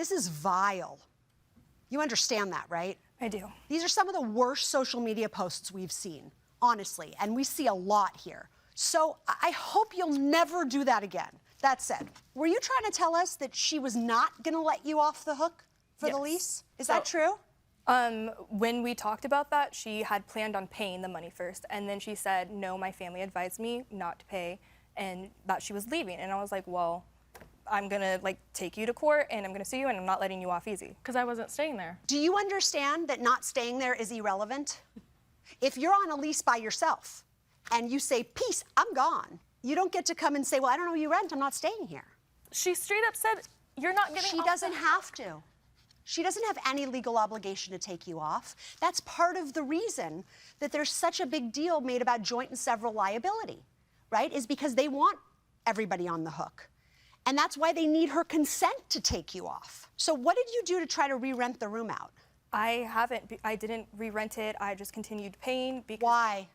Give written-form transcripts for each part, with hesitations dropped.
This is vile. You understand that, right? I do. These are some of the worst social media posts we've seen, honestly, and we see a lot here. So I hope you'll never do that again. That said, were you trying to tell us that she was not going to let you off the hook for the lease? Is that true? When we talked about that, she had planned on paying the money first, and then she said, no, my family advised me not to pay, and that she was leaving. And I was like, well, I'm gonna take you to court, and I'm gonna sue you, and I'm not letting you off easy. Because I wasn't staying there. Do you understand that not staying there is irrelevant? If you're on a lease by yourself, and you say, peace, I'm gone, you don't get to come and say, well, I don't know you rent, I'm not staying here. She straight up said, you're not getting off. She doesn't have to. She doesn't have any legal obligation to take you off. That's part of the reason that there's such a big deal made about joint and several liability, right? Is because they want everybody on the hook. And that's why they need her consent to take you off. So what did you do to try to re-rent the room out? I didn't re-rent it. I just continued paying because... Why?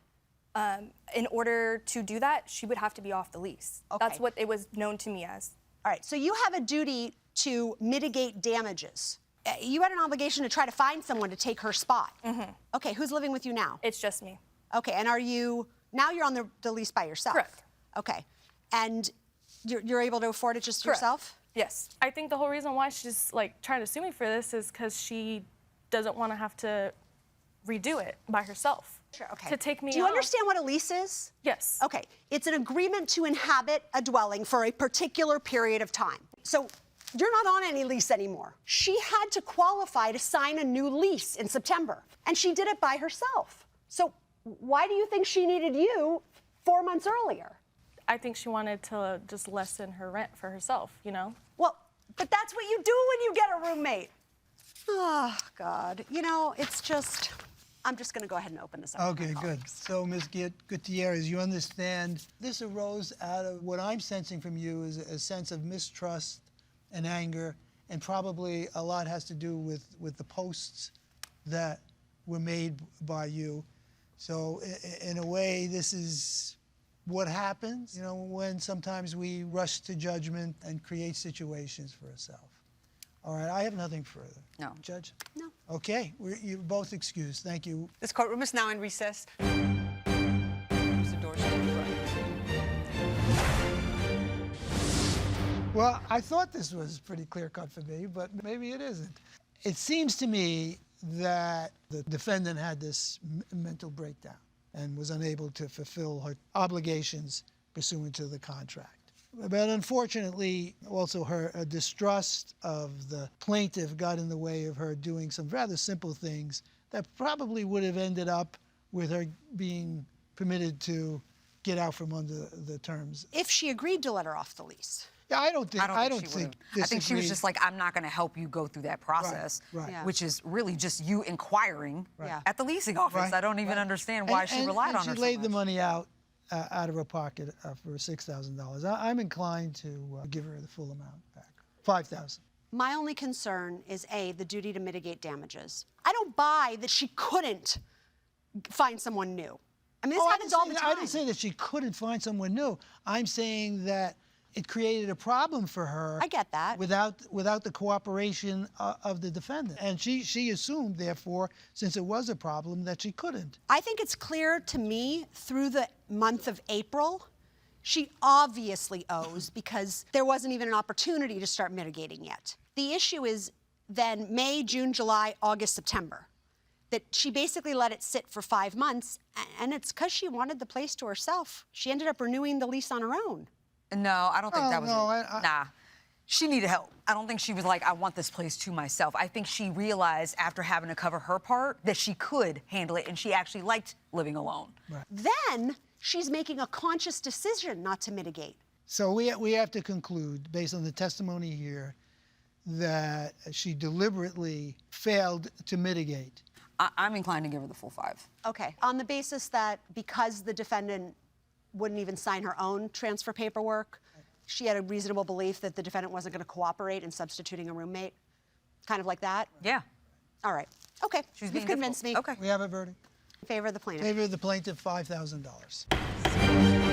In order to do that, she would have to be off the lease. Okay. That's what it was known to me as. All right, so you have a duty to mitigate damages. You had an obligation to try to find someone to take her spot. Mm-hmm. Okay, who's living with you now? It's just me. Okay, and now you're on the lease by yourself? Correct. Okay, and you're able to afford it just yourself? Yes. I think the whole reason why she's trying to sue me for this is because she doesn't want to have to redo it by herself. Sure, okay. To take me Do you off. understand what a lease is? Yes. Okay, it's an agreement to inhabit a dwelling for a particular period of time. So you're not on any lease anymore. She had to qualify to sign a new lease in September, and she did it by herself. So why do you think she needed you 4 months earlier? I think she wanted to just lessen her rent for herself, you know? Well, but that's what you do when you get a roommate. Oh, God. You know, it's just... I'm just going to go ahead and open this up. Okay, good. So, Ms. Gutierrez, you understand this arose out of what I'm sensing from you is a sense of mistrust and anger, and probably a lot has to do with the posts that were made by you. So, in a way, this is what happens, you know, when sometimes we rush to judgment and create situations for ourselves. All right, I have nothing further. No. Judge? No. Okay, you're both excused. Thank you. This courtroom is now in recess. Mr. Dorsey. Well, I thought this was pretty clear-cut for me, but maybe it isn't. It seems to me that the defendant had this mental breakdown and was unable to fulfill her obligations pursuant to the contract. But unfortunately, also her distrust of the plaintiff got in the way of her doing some rather simple things that probably would have ended up with her being permitted to get out from under the terms. If she agreed to let her off the lease. Yeah, I don't think I think she was just like, I'm not going to help you go through that process, right. Yeah. which is really just you inquiring Yeah. at the leasing office. Right, I don't even understand why she relied on her she so laid the much. money out of her pocket for $6,000. I'm inclined to give her the full amount back, $5,000. My only concern is, A, the duty to mitigate damages. I don't buy that she couldn't find someone new. I mean, this happens all the time. I didn't say that she couldn't find someone new. I'm saying that it created a problem for her. I get that. Without the cooperation of the defendant. And she assumed, therefore, since it was a problem, that she couldn't. I think it's clear to me through the month of April, she obviously owes because there wasn't even an opportunity to start mitigating yet. The issue is then May, June, July, August, September, that she basically let it sit for 5 months, and it's because she wanted the place to herself. She ended up renewing the lease on her own. No, I don't think that was no, it. Nah. She needed help. I don't think she was like, I want this place to myself. I think she realized after having to cover her part that she could handle it, and she actually liked living alone. Right. Then she's making a conscious decision not to mitigate. So we have to conclude, based on the testimony here, that she deliberately failed to mitigate. I'm inclined to give her the full 5. Okay, on the basis that because the defendant wouldn't even sign her own transfer paperwork, she had a reasonable belief that the defendant wasn't going to cooperate in substituting a roommate? Kind of like that? Yeah. All right. Okay. She's You've being convinced me. difficult. Okay. We have a verdict. In favor of the plaintiff. In favor of the plaintiff, $5,000.